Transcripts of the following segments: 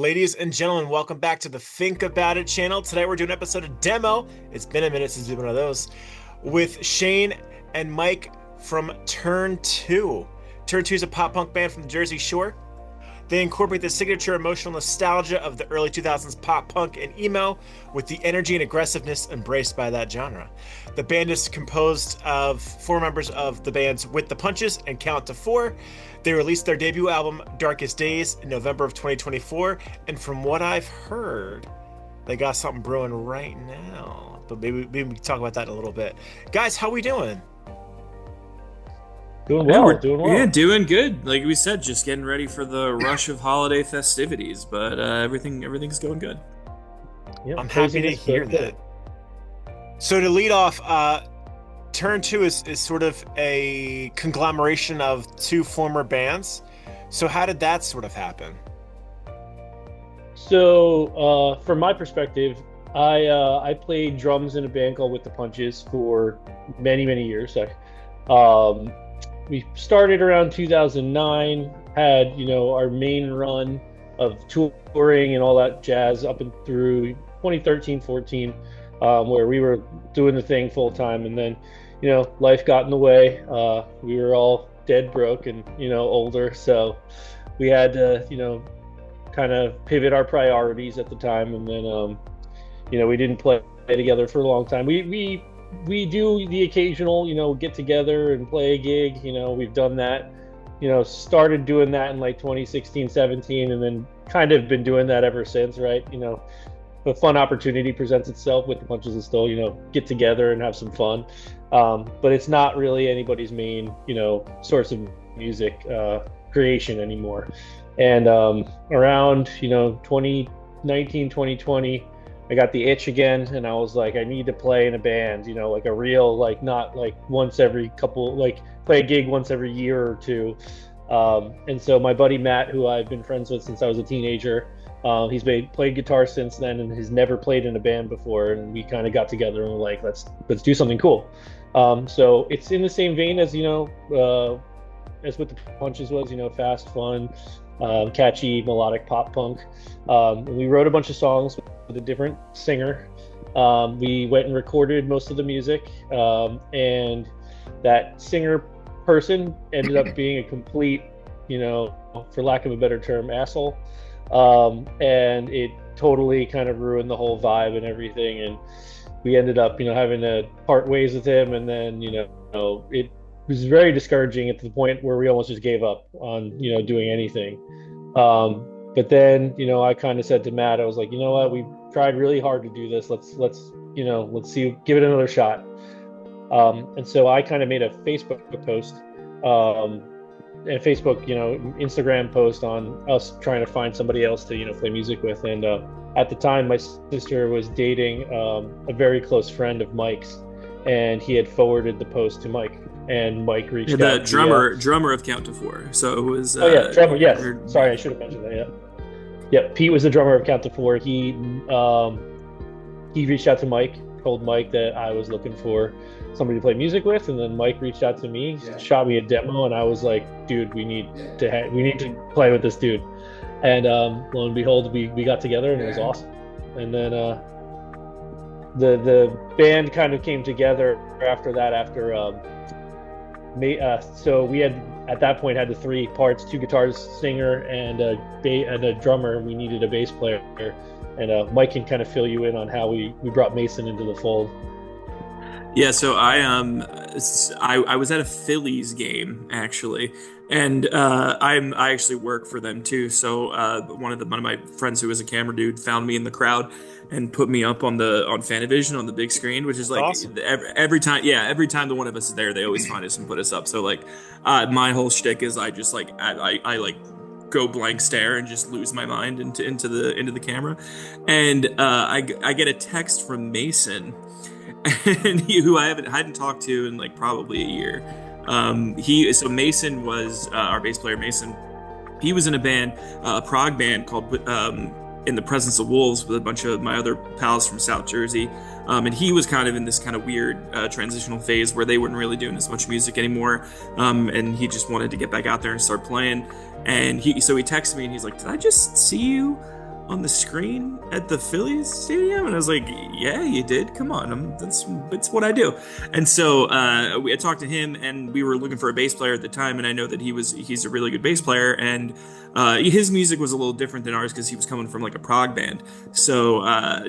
Ladies and gentlemen, welcome back to the Think About It channel. Today we're doing an episode of Demo. It's been a minute since we've done one of those. With Shane and Mike from Turn 2. Turn 2 is a pop punk band from the Jersey Shore. They incorporate the signature emotional nostalgia of the early 2000s pop punk and emo with the energy and aggressiveness embraced by that genre. The band is composed of 4 members of the bands With the Punches and Count to 4. They released their debut album, Darkest Days, in November of 2024, and from what I've heard, they got something brewing right now. But maybe we can talk about that in a little bit. Guys, how we doing? Doing well, doing well. Yeah, doing good. Like we said, just getting ready for the rush of holiday festivities, but everything's going good. Yeah, I'm happy to hear that. So to lead off, Turn 2 is sort of a conglomeration of 2 former bands. So how did that sort of happen? So from my perspective, I played drums in a band called With the Punches for many years. We started around 2009, had our main run of touring and all that jazz up and through 2013-14, where we were doing the thing full time, and then life got in the way. We were all dead broke and older, so we had to kind of pivot our priorities at the time, and then we didn't play together for a long time. We do the occasional get together and play a gig. We've done that, started doing that in like 2016-17, and then kind of been doing that ever since, right? A fun opportunity presents itself. With the Punches and still get together and have some fun, but it's not really anybody's main source of music creation anymore. And around 2019, 2020, I got the itch again, and I was like, I need to play in a band, like a real, like not like once every couple, like play a gig once every year or two. And so my buddy Matt, who I've been friends with since I was a teenager, he's played guitar since then and has never played in a band before. And we kind of got together and we're like, let's do something cool. So it's in the same vein as as With the Punches was, fast, fun, catchy, melodic pop punk. And we wrote a bunch of songs with a different singer. We went and recorded most of the music, and that singer person ended up being a complete, for lack of a better term, asshole. And it totally kind of ruined the whole vibe and everything. And we ended up, having to part ways with him. And then, it was very discouraging at the point where we almost just gave up on, doing anything. But then, I kind of said to Matt, I was like, you know what, we tried really hard to do this. Let's see, give it another shot. And so I kind of made a Facebook post, and Facebook, Instagram post on us trying to find somebody else to, play music with. And at the time, my sister was dating a very close friend of Mike's, and he had forwarded the post to Mike. And Mike reached out. The drummer of Count to 4. So it was. Drummer. Yes. Sorry, I should have mentioned that. Yeah. Yep. Pete was the drummer of Count to 4. He reached out to Mike, told Mike that I was looking for somebody to play music with, and then Mike reached out to me, shot me a demo, and I was like, dude, we need to play with this dude. And lo and behold, we got together, and it was awesome. And then the band kind of came together after that. So we had at that point had the 3 parts: 2 guitars, singer, and a drummer. We needed a bass player, and Mike can kind of fill you in on how we brought Mason into the fold. Yeah, so I was at a Phillies game actually, and I actually work for them too. So one of my friends who was a camera dude found me in the crowd and put me up on Fanavision on the big screen, which is like awesome. every time the one of us is there, they always find us and put us up. So like my whole shtick is I just like I like go blank stare and just lose my mind into the camera, and I get a text from Mason. And who I hadn't talked to in like probably a year. Mason was our bass player. Mason, he was in a band, a prog band called In the Presence of Wolves with a bunch of my other pals from South Jersey. And he was kind of in this kind of weird transitional phase where they weren't really doing as much music anymore. And he just wanted to get back out there and start playing. And so he texted me and he's like, "Did I just see you on the screen at the Phillies stadium? And I was like, yeah, you did. Come on, that's what I do. And so I talked to him, and we were looking for a bass player at the time, and I know that he's a really good bass player, and his music was a little different than ours because he was coming from like a prog band. So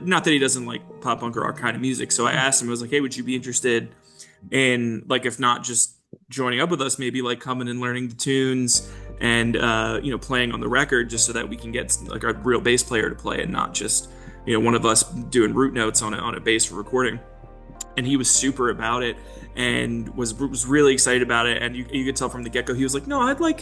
not that he doesn't like pop punk or our kind of music. So I asked him, I was like, hey, would you be interested in, like, if not just joining up with us, maybe like coming and learning the tunes and playing on the record, just so that we can get like a real bass player to play and not just one of us doing root notes on a bass for recording. And he was super about it and was really excited about it, and you could tell from the get-go he was like, no, I'd want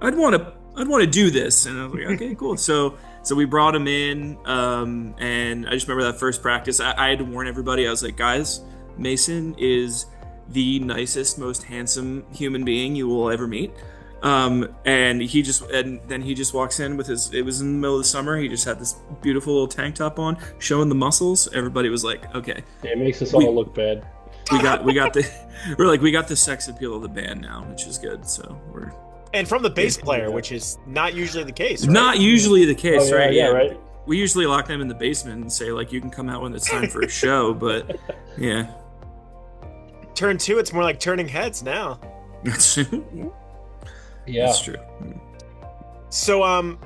to do this. And I was like, okay, cool. So we brought him in, and I just remember that first practice, I had to warn everybody. I was like, guys, Mason is the nicest, most handsome human being you will ever meet. And then he just walks in with it was in the middle of the summer. He just had this beautiful little tank top on, showing the muscles. Everybody was like, okay. Yeah, it makes us all look bad. We got the sex appeal of the band now, which is good. So we're. And from the bass player, which is not usually the case, right? Not usually the case, right? Yeah, right. We usually lock them in the basement and say, like, you can come out when it's time for a show, but yeah. Turn 2, it's more like turning heads now. Yeah, that's true. So,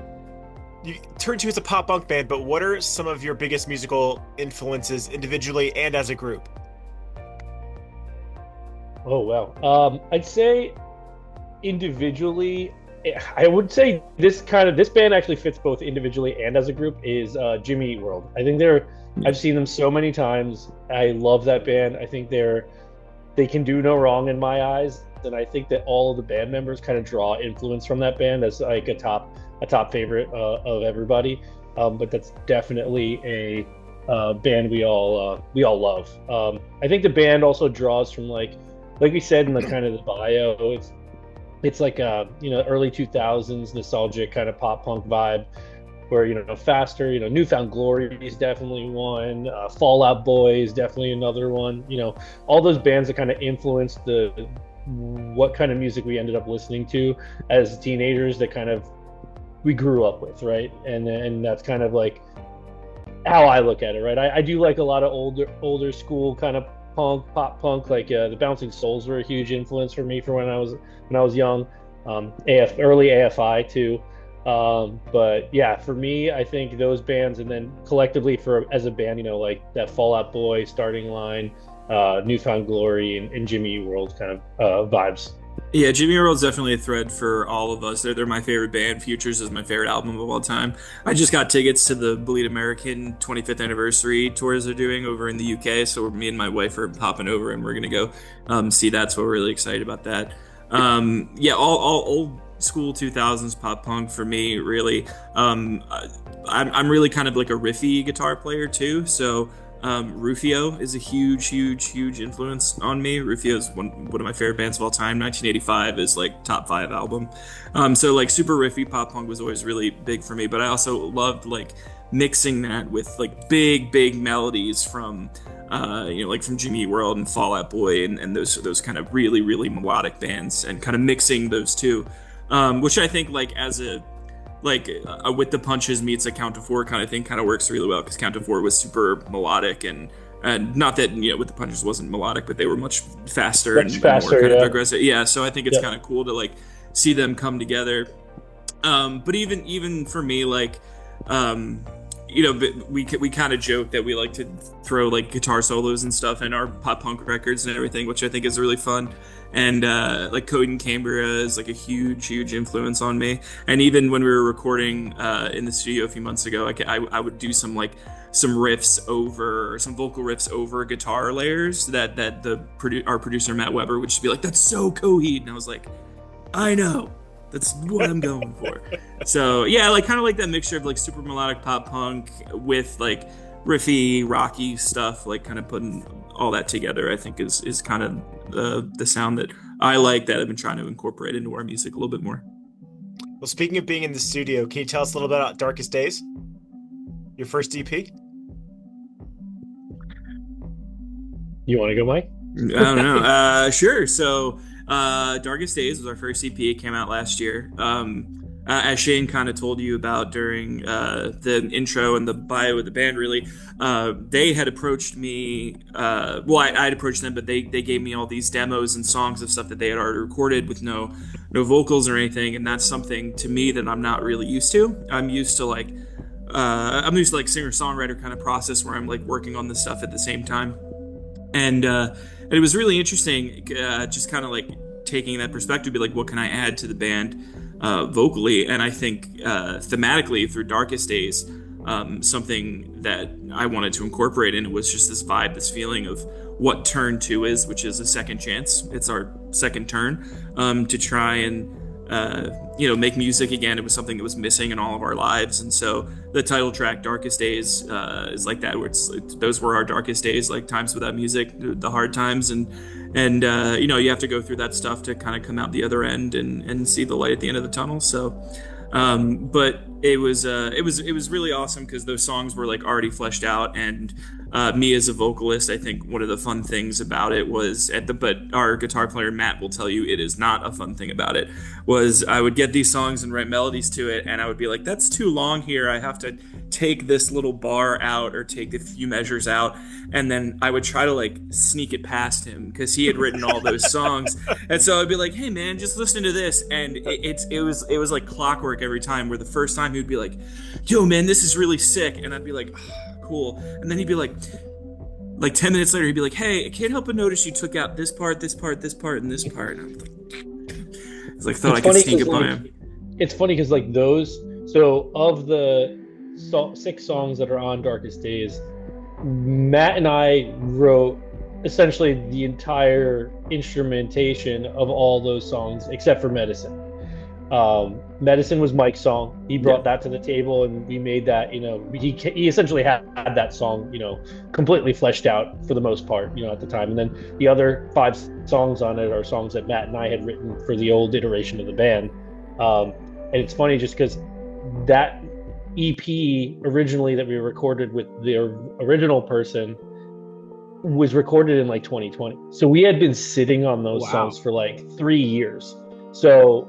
Turn 2 is a pop punk band, but what are some of your biggest musical influences individually and as a group? Oh, wow. I'd say individually, I would say this band actually fits both individually and as a group is Jimmy Eat World. I think I've seen them so many times. I love that band. I think they can do no wrong in my eyes. And I think that all of the band members kind of draw influence from that band as like a top favorite of everybody. But that's definitely a band we all love. I think the band also draws from like we said in the kind of the bio, it's like early 2000s nostalgic kind of pop punk vibe, where Faster, Newfound Glory is definitely one, Fall Out Boy is definitely another one. All those bands that kind of influenced what kind of music we ended up listening to as teenagers that kind of we grew up with, right? And that's kind of like how I look at it, right? I do like a lot of older school kind of pop punk, like the Bouncing Souls were a huge influence for me for when I was young. Early AFI too. But yeah, for me, I think those bands, and then collectively as a band, like that Fall Out Boy, Starting Line, Newfound Glory, and Jimmy Eat World kind of vibes. Yeah, Jimmy Eat World's definitely a thread for all of us. They're my favorite band. Futures is my favorite album of all time. I just got tickets to the Bleed American 25th anniversary tours they're doing over in the UK. So me and my wife are popping over, and we're gonna go see that. So we're really excited about that. Yeah, all old school 2000s pop punk for me, really. I'm really kind of like a riffy guitar player too. So Rufio is a huge influence on me. Rufio is one of my favorite bands of all time. 1985 is like top 5 album. So like super riffy pop punk was always really big for me, but I also loved like mixing that with like big melodies from like from Jimmy Eat World and Fall Out Boy and those kind of really melodic bands, and kind of mixing those two, which I think like as a With the Punches meets a Count to Four kind of thing kind of works really well, because Count to Four was super melodic, and not that With the Punches wasn't melodic, but they were much faster and more kind of aggressive. Yeah, so I think it's kind of cool to like see them come together. But even for me, like we kind of joke that we like to throw like guitar solos and stuff in our pop punk records and everything, which I think is really fun. And like Code and Cambria is like a huge influence on me. And even when we were recording in the studio a few months ago, I would do some riffs over, some vocal riffs over guitar layers that our producer Matt Weber would just be like, "That's so Coheed," and I was like, "I know, that's what I'm going for." So yeah, like kind of like that mixture of like super melodic pop punk with like riffy rocky stuff, like kind of putting all that together, I think is kind of the sound that I like, that I've been trying to incorporate into our music a little bit more. Well, speaking of being in the studio, can you tell us a little bit about Darkest Days, your first EP? You want to go, Mike? I don't know. Sure. So Darkest Days was our first EP. It came out last year. as Shane kind of told you about during the intro and the bio of the band, really, they had approached me. Well, I had approached them, but they gave me all these demos and songs of stuff that they had already recorded with no vocals or anything, and that's something to me that I'm not really used to. I'm used to like singer songwriter kind of process where I'm like working on this stuff at the same time, and it was really interesting, just kind of like taking that perspective, be like, what can I add to the band vocally? And I think thematically through Darkest Days, something that I wanted to incorporate in it was just this vibe, this feeling of what turn two is, which is a second chance. It's our second turn to try and make music again. It was something that was missing in all of our lives, and so the title track "Darkest Days" is like that, where those were our darkest days, like times without music, the hard times, and you have to go through that stuff to kind of come out the other end and see the light at the end of the tunnel. So, but it was really awesome because those songs were like already fleshed out, and me as a vocalist, I think one of the fun things about it was but our guitar player Matt will tell you it is not a fun thing about it, was I would get these songs and write melodies to it, and I would be like, that's too long here, I have to take this little bar out or take a few measures out, and then I would try to like sneak it past him because he had written all those songs, and so I'd be like, hey man, just listen to this, and it was like clockwork every time, where the first time he'd be like, yo man, this is really sick, and I'd be like, oh, cool, and then he'd be like 10 minutes later, he'd be like, hey, I can't help but notice you took out this part, this part, this part, and this part. And I was like, thought I could sneak it by him. It's funny because like so of the 6 songs that are on Darkest Days, Matt and I wrote essentially the entire instrumentation of all those songs except for Medicine. Medicine was Mike's song. He brought that to the table, and we made that. He essentially had that song, completely fleshed out for the most part, at the time. And then the other 5 songs on it are songs that Matt and I had written for the old iteration of the band. And it's funny just because that EP originally that we recorded with the original person was recorded in like 2020. So we had been sitting on those songs for like 3 years. So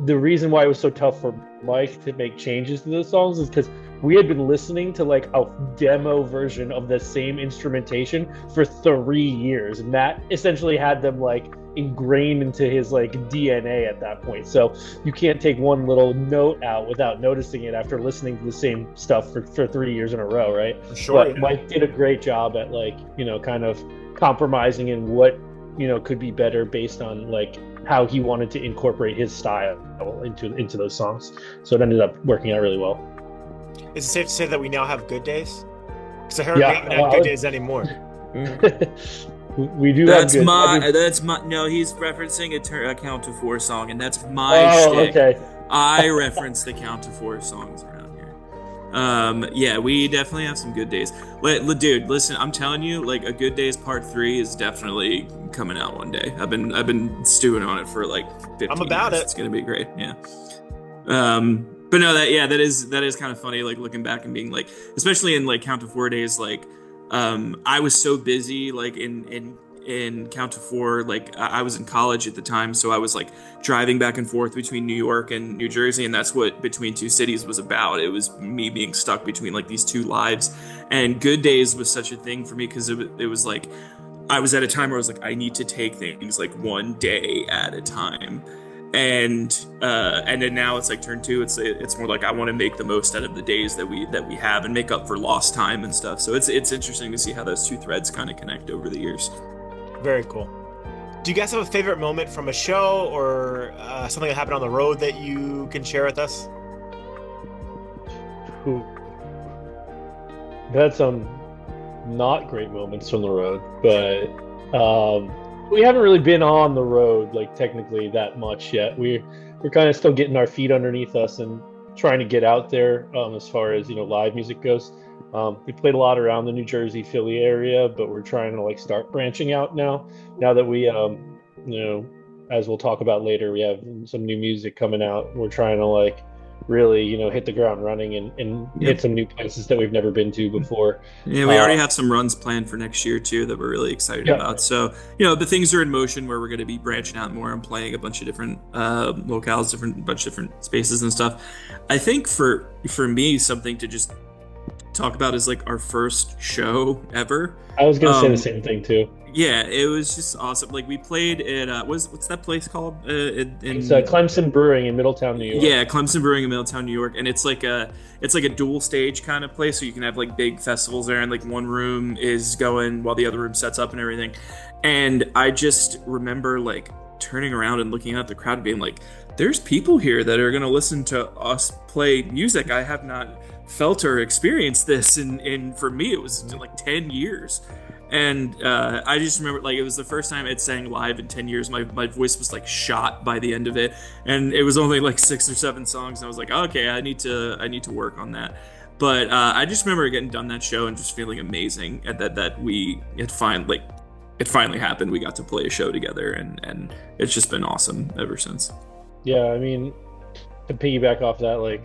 the reason why it was so tough for Mike to make changes to those songs is because we had been listening to like a demo version of the same instrumentation for 3 years, and that essentially had them like ingrained into his like DNA at that point. So you can't take one little note out without noticing it after listening to the same stuff for 3 years in a row, right? Sure. But Mike did a great job at like kind of compromising in what could be better based on like how he wanted to incorporate his style into those songs. So it ended up working out really well. Is it safe to say that we now have good days? Because I heard we don't have good days anymore. We do. That's my. No, he's referencing a Count to 4 song, and that's my shtick. Okay. I reference the Count to 4 songs around here. Yeah, we definitely have some good days. Dude, listen, I'm telling you, like a Good Days Part 3 is definitely coming out one day. I've been stewing on it for like 15 I'm about years. it. It's gonna be great. Yeah. But no, that is kind of funny. Like looking back and being like, especially in like Count to 4 days, like I was so busy like in Count to 4, like I was in college at the time, so I was like driving back and forth between New York and New Jersey, and that's what Between Two Cities was about. It was me being stuck between like these 2 lives, and Good Days was such a thing for me because it was like I was at a time where I was like, I need to take things like one day at a time. And then now it's like turn 2. It's more like I want to make the most out of the days that we have and make up for lost time and stuff. So it's interesting to see how those 2 threads kind of connect over the years. Very cool. Do you guys have a favorite moment from a show or something that happened on the road that you can share with us? That's not great moments from the road, but we haven't really been on the road like technically that much yet. We're kind of still getting our feet underneath us and trying to get out there as far as live music goes. We played a lot around the New Jersey, Philly area, but we're trying to like start branching out now that we as we'll talk about later, we have some new music coming out. We're trying to like really, hit the ground running and Yep. hit some new places that we've never been to before. Yeah, we already Uh, have some runs planned for next year too that we're really excited yeah, about. So, the things are in motion where we're going to be branching out more and playing a bunch of different locales, bunch of different spaces and stuff. I think for me, something to just talk about is like our first show ever. I was gonna say the Um, same thing too. yeah, it was just awesome. Like we played at what's that place called It's in Clemson Brewing in Middletown, New York. yeah, Clemson Brewing in Middletown, New York, and it's like a dual stage kind of place, so you can have like big festivals there, and like one room is going while the other room sets up and everything. And I just remember like turning around and looking at the crowd and being like, "There's people here that are gonna listen to us play music. I have not felt or experienced this, and for me, it was like 10 years." And I just remember like it was the first time I'd sang live in 10 years. My voice was like shot by the end of it, and it was only like 6 or 7 songs. And I was like, okay, I need to work on that. But I just remember getting done that show and just feeling amazing at that it finally happened. We got to play a show together, and it's just been awesome ever since. Yeah, I mean, to piggyback off that, like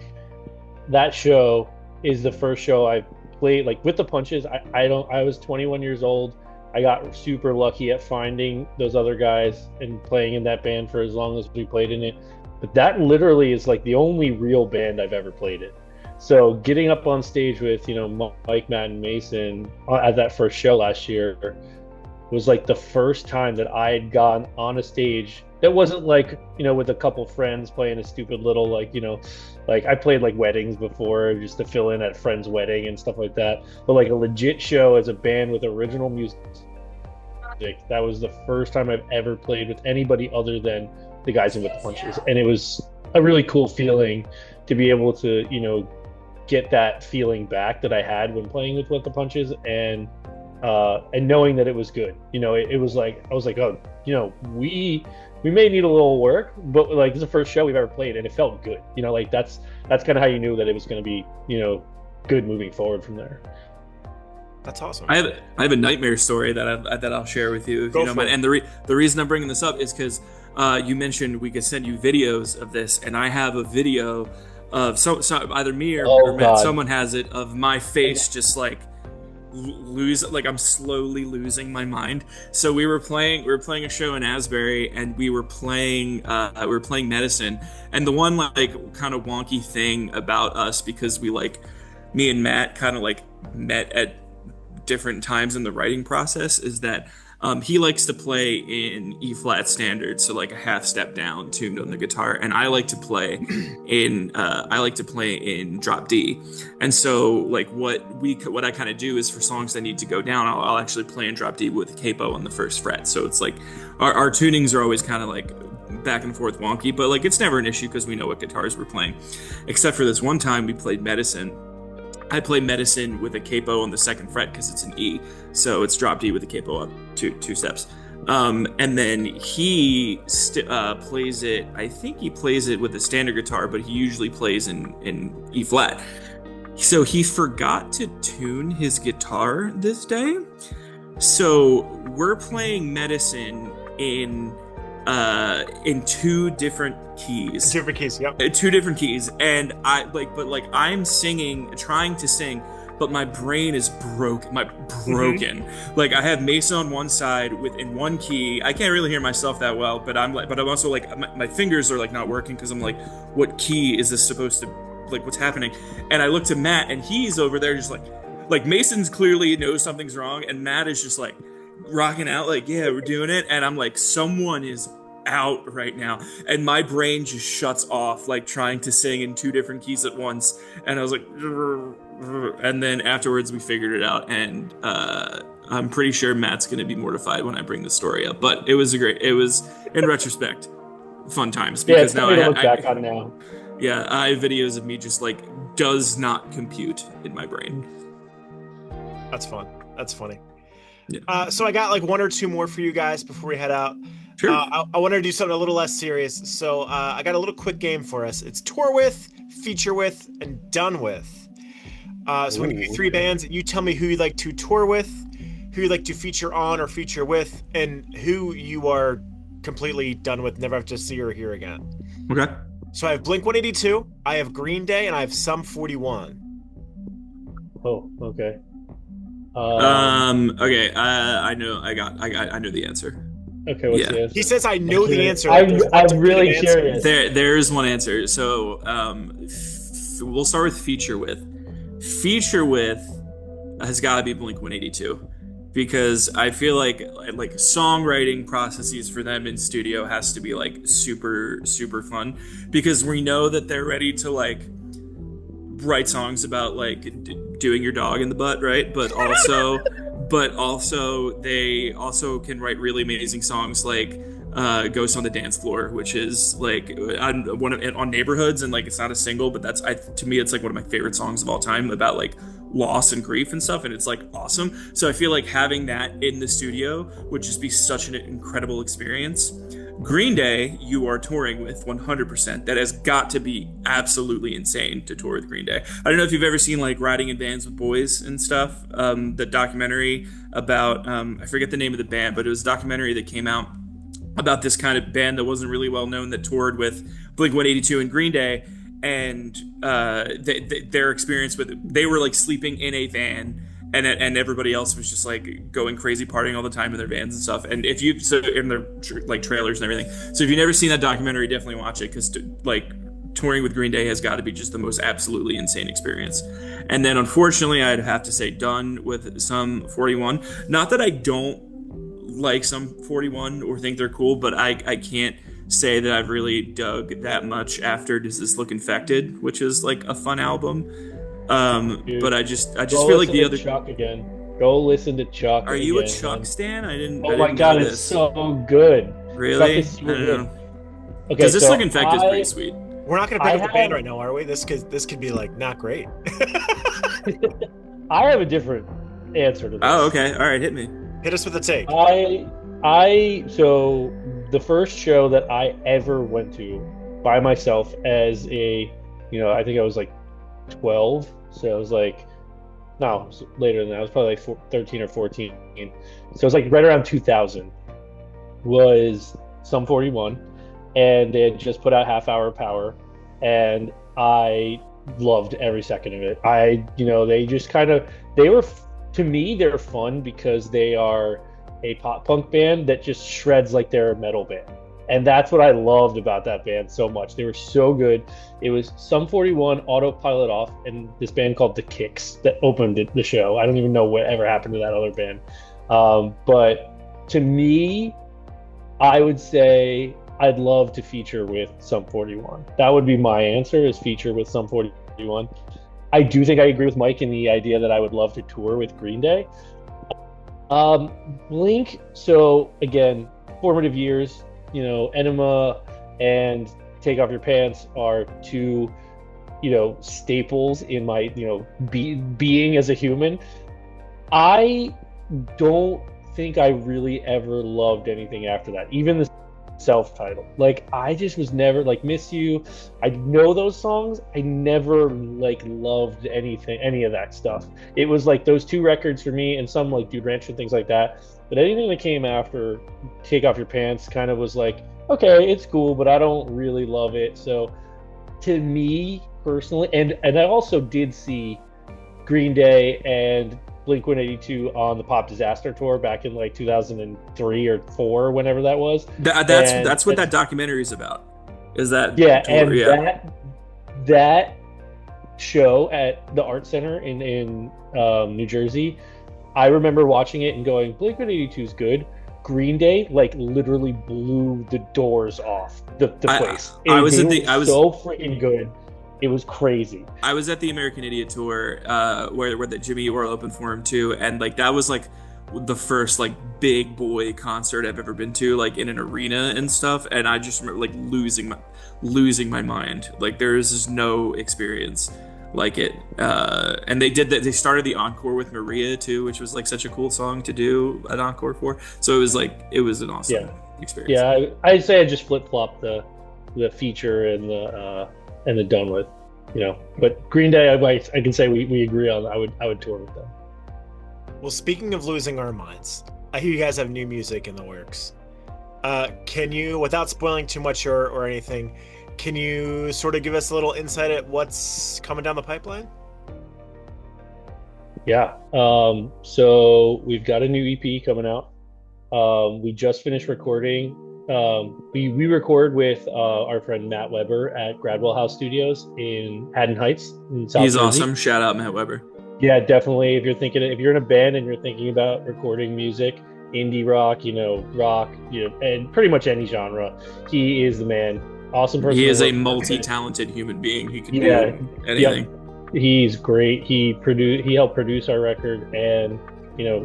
that show is the first show I played like with the Punches. I was 21 years old. I got super lucky at finding those other guys and playing in that band for as long as we played in it. But that literally is like the only real band I've ever played in. So getting up on stage with, Mike, Matt, and Mason at that first show last year was like the first time that I had gone on a stage that wasn't like, with a couple friends playing a stupid little, like, like I played like weddings before just to fill in at friends' wedding and stuff like that. But like a legit show as a band with original music, that was the first time I've ever played with anybody other than the guys in With the Punches. And it was a really cool feeling to be able to, get that feeling back that I had when playing with the Punches, and knowing that it was good. It was like I was like, oh, we may need a little work, but like this is the first show we've ever played, and it felt good. Like that's kind of how you knew that it was going to be, good moving forward from there. That's awesome. I have a nightmare story that I'll share with you if you don't mind. And the reason I'm bringing this up is because you mentioned we could send you videos of this, and I have a video of so either me or Matt, someone has it of my face just like I'm slowly losing my mind. So we were playing a show in Asbury, and we were playing Medicine. And the one like kind of wonky thing about us, because me and Matt kind of like met at different times in the writing process, is that he likes to play in E flat standard, so like a half step down, tuned on the guitar, and I like to play in drop D. And so like what I kind of do is for songs that need to go down, I'll actually play in drop D with a capo on the first fret. So it's like our tunings are always kind of like back and forth wonky, but like it's never an issue because we know what guitars we're playing. Except for this one time we played Medicine. I play Medicine with a capo on the second fret because it's an E, so it's drop D with a capo up two steps. And then he plays it. I think he plays it with a standard guitar, but he usually plays in E flat. So he forgot to tune his guitar this day. So we're playing Medicine in two different keys. Yep. Two different keys, and I'm singing, trying to sing, but my brain is broken. Like I have Mason on one side in one key. I can't really hear myself that well, but I'm also like my fingers are like not working because I'm like, what key is this supposed to, like what's happening? And I look to Matt, and he's over there just like Mason's clearly knows something's wrong, and Matt is just like rocking out like, yeah, we're doing it. And I'm like, someone is out right now, and my brain just shuts off, like trying to sing in two different keys at once. And I was like, and then afterwards we figured it out, and I'm pretty sure Matt's gonna be mortified when I bring the story up, but it was in retrospect fun times, because now I look back on now. Yeah, I have videos of me just like does not compute in my brain. That's fun. That's funny. Yeah. So I got like one or two more for you guys before we head out. Sure. I wanted to do something a little less serious. So I got a little quick game for us. It's tour with, feature with, and done with. So we give you three bands. You tell me who you'd like to tour with, who you'd like to feature on or feature with, and who you are completely done with, never have to see or hear again. Okay. So I have Blink-182, I have Green Day, and I have Sum 41. Oh, okay. Okay. I know the answer. Okay, what's Yeah. the answer? He says I know the answer. Like I'm, there's one I'm definitive really answer. curious. There is one answer. So we'll start with feature with. Feature with has got to be Blink-182 because I feel like songwriting processes for them in studio has to be like super super fun because we know that they're ready to like write songs about like doing your dog in the butt, right? But also they also can write really amazing songs like Ghost on the Dance Floor, which is like on Neighborhoods, and like it's not a single, but to me it's like one of my favorite songs of all time about like loss and grief and stuff, and it's like awesome. So I feel like having that in the studio would just be such an incredible experience. Green Day, you are touring with 100%. That has got to be absolutely insane to tour with Green Day. I don't know if you've ever seen like Riding in Bands with Boys and stuff. The documentary about I forget the name of the band, but it was a documentary that came out about this kind of band that wasn't really well known that toured with Blink-182 and Green Day, and their experience with it, they were like sleeping in a van. And everybody else was just like going crazy, partying all the time in their vans and stuff. And if you in their like trailers and everything, so if you've never seen that documentary, definitely watch it because like touring with Green Day has got to be just the most absolutely insane experience. And then unfortunately, I'd have to say done with Sum 41. Not that I don't like Sum 41 or think they're cool, but I can't say that I've really dug that much after Does This Look Infected, which is like a fun album. But I just feel like the other Chuck again. Go listen to Chuck. Are you a Chuck stan? I didn't. Oh my god, it's so good. Really? Chuck is so I don't good. know. Okay, Does This Look Infected is pretty sweet. We're not going to break up the band right now, are we? This could be like not great. I have a different answer to this. Oh, okay. All right, hit me. Hit us with a take. So the first show that I ever went to by myself as a, I think I was like 12. So it was like, no, it was later than that. I was probably like 13 or 14. So it was like right around 2000 was Sum 41. And they had just put out Half Hour Power. And I loved every second of it. To me, they're fun because they are a pop punk band that just shreds like they're a metal band. And that's what I loved about that band so much. They were so good. It was Sum 41, Autopilot Off, and this band called The Kicks that opened the show. I don't even know whatever happened to that other band. But to me, I would say I'd love to feature with Sum 41. That would be my answer, is feature with Sum 41. I do think I agree with Mike in the idea that I would love to tour with Green Day. Blink, so again, formative years, Enema and Take Off Your Pants are two, staples in my, being as a human. I don't think I really ever loved anything after that, even the self-titled. Like, I just was never like Miss You. I know those songs. I never like loved any of that stuff. It was like those two records for me, and some like Dude Ranch and things like that. But anything that came after Take Off Your Pants kind of was like, okay, it's cool, but I don't really love it. So to me personally, and I also did see Green Day and Blink-182 on the Pop Disaster tour back in like 2003 or 4, whenever that was. That's what that documentary is about. Is that tour, and yeah. that show at the Art Center in New Jersey, I remember watching it and going, Blink-182 is good. Green Day like literally blew the doors off the place. I was so freaking good. It was crazy. I was at the American Idiot tour where the Jimmy Eat World opened for him too, and like that was like the first like big boy concert I've ever been to, like in an arena and stuff, and I just remember like losing my mind. Like there is just no experience like it. And they started the encore with Maria too, which was like such a cool song to do an encore for. So it was an awesome experience. Yeah, I'd say I just flip-flopped the feature and the done with, But Green Day, I can say we agree on. I would tour with them. Well, speaking of losing our minds, I hear you guys have new music in the works. Can you, without spoiling too much or anything, Can you sort of give us a little insight at what's coming down the pipeline? Yeah. So we've got a new EP coming out. We just finished recording. We record with our friend Matt Weber at Gradwell House Studios in Haddon Heights in South He's Jersey. awesome. Shout out Matt Weber. Yeah, definitely. If you're in a band and you're thinking about recording music, indie rock, rock, and pretty much any genre, he is the man. Awesome person He to is a work with. multi-talented human being. He can Yeah, do yep. anything. He's great. He helped produce our record and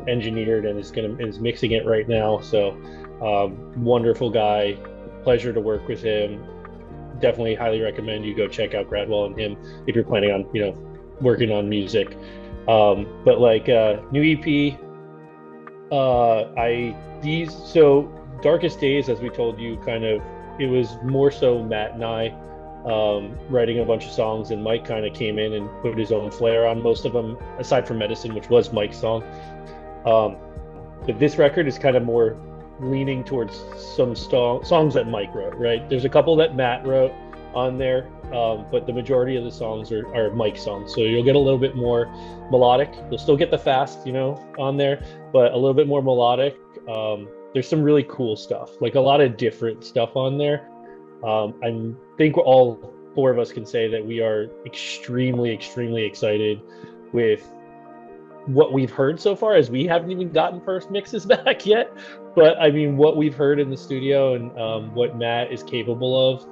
engineered and is mixing it right now. So wonderful guy. Pleasure to work with him. Definitely highly recommend you go check out Gradwell and him if you're planning on working on music. But like new EP, I these so Darkest Days, as we told you, kind of it was more so Matt and I writing a bunch of songs, and Mike kind of came in and put his own flair on most of them, aside from Medicine, which was Mike's song. Um, but this record is kind of more leaning towards some songs that Mike wrote, right? There's a couple that Matt wrote on there, but the majority of the songs are Mike songs. So you'll get a little bit more melodic. You'll still get the fast, on there, but a little bit more melodic. There's some really cool stuff, like a lot of different stuff on there. I think all four of us can say that we are extremely, extremely excited with what we've heard so far, as we haven't even gotten first mixes back yet. But I mean, what we've heard in the studio and what Matt is capable of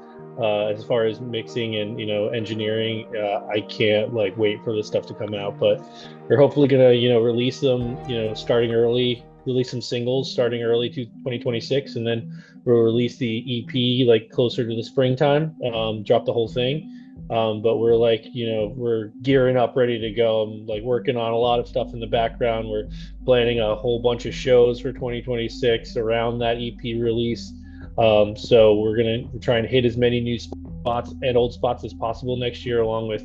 as far as mixing and engineering, I can't wait for this stuff to come out. But we're hopefully gonna release them starting early, release some singles starting early to 2026, and then we'll release the EP closer to the springtime. Drop the whole thing. But we're we're gearing up, ready to go. I'm working on a lot of stuff in the background. We're planning a whole bunch of shows for 2026 around that EP release. So we're gonna try and hit as many new spots and old spots as possible next year, along with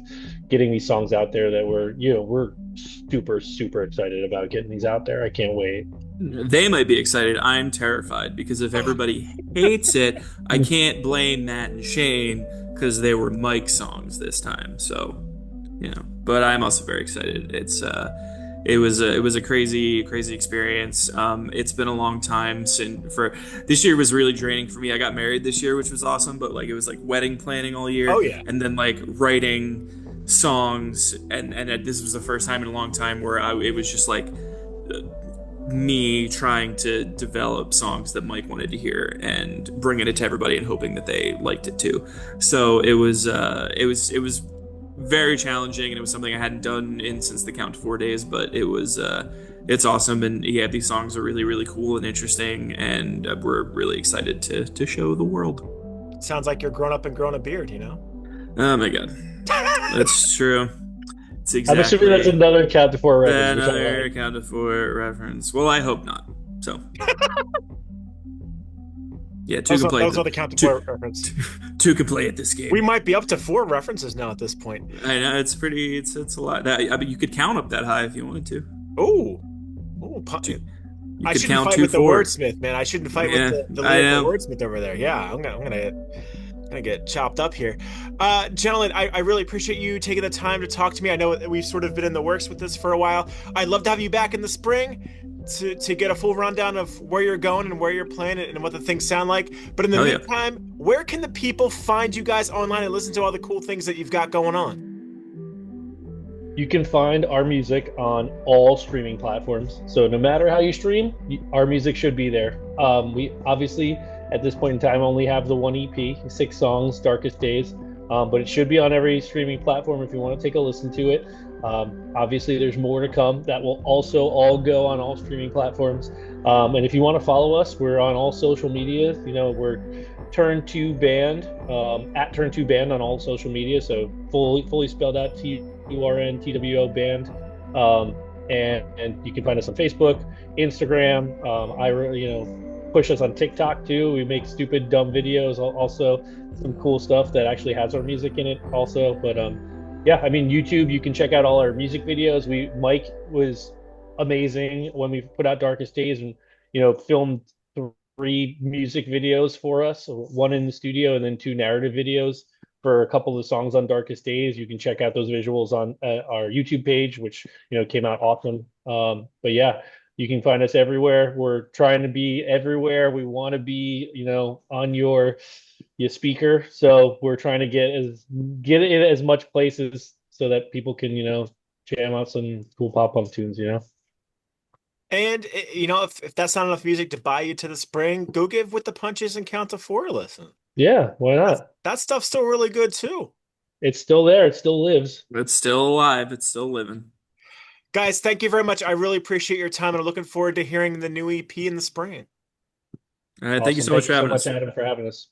getting these songs out there that we're super, super excited about getting these out there. I can't wait. They might be excited. I'm terrified because if everybody hates it, I can't blame Matt and Shane because they were Mike songs this time. So, but I'm also very excited. It was a crazy crazy experience. It's been a long time since for this year was really draining for me. I got married this year, which was awesome, but it was wedding planning all year, Oh yeah. and then writing songs, and this was the first time in a long time where it was just me trying to develop songs that Mike wanted to hear and bringing it to everybody and hoping that they liked it too. So it was very challenging, and it was something I hadn't done since the Count to 4 days, but it's awesome. And yeah, these songs are really, really cool and interesting, and we're really excited to show the world. Sounds like you're grown up and grown a beard, Oh my God. That's true. It's I'm assuming that's another Count to 4 reference. Another Count to 4 reference. Well, I hope not. So. Yeah, two can play. Those are the Count to 4 reference. Two can play at this game. We might be up to 4 references now at this point. I know it's pretty. It's a lot. I mean, you could count up that high if you wanted to. Oh, I shouldn't fight with the wordsmith, man. I shouldn't fight with the wordsmith over there. Yeah, I'm gonna get chopped up here. Gentlemen, I really appreciate you taking the time to talk to me. I know we've sort of been in the works with this for a while. I'd love to have you back in the spring to get a full rundown of where you're going and where you're playing and what the things sound like. But in the meantime, where can the people find you guys online and listen to all the cool things that you've got going on? You can find our music on all streaming platforms. So no matter how you stream, our music should be there. We obviously, at this point in time, only have the one EP, 6 songs, Darkest Days, but it should be on every streaming platform if you want to take a listen to it. Obviously, there's more to come that will also all go on all streaming platforms. And if you want to follow us, we're on all social media. We're Turn 2 Band, at Turn 2 Band on all social media. So fully spelled out TURNTWO Band. And you can find us on Facebook, Instagram. Push us on TikTok too. We make stupid, dumb videos. Also, some cool stuff that actually has our music in it. Also, but yeah, I mean, YouTube. You can check out all our music videos. Mike was amazing when we put out Darkest Days and filmed 3 music videos for us, so one in the studio and then 2 narrative videos for a couple of songs on Darkest Days. You can check out those visuals on our YouTube page, which came out awesome. But yeah, you can find us everywhere. We're trying to be everywhere. We want to be, on your speaker. So we're trying to get it in as much places so that people can, jam out some cool pop punk tunes. And if that's not enough music to buy you to the spring, go give With the Punches and Count to Four a listen. Yeah, why not? That stuff's still really good too. It's still there. It still lives. It's still alive. It's still living. Guys, thank you very much. I really appreciate your time and I'm looking forward to hearing the new EP in the spring. All right. Awesome. Thank you so much for having us. Adam, for having us.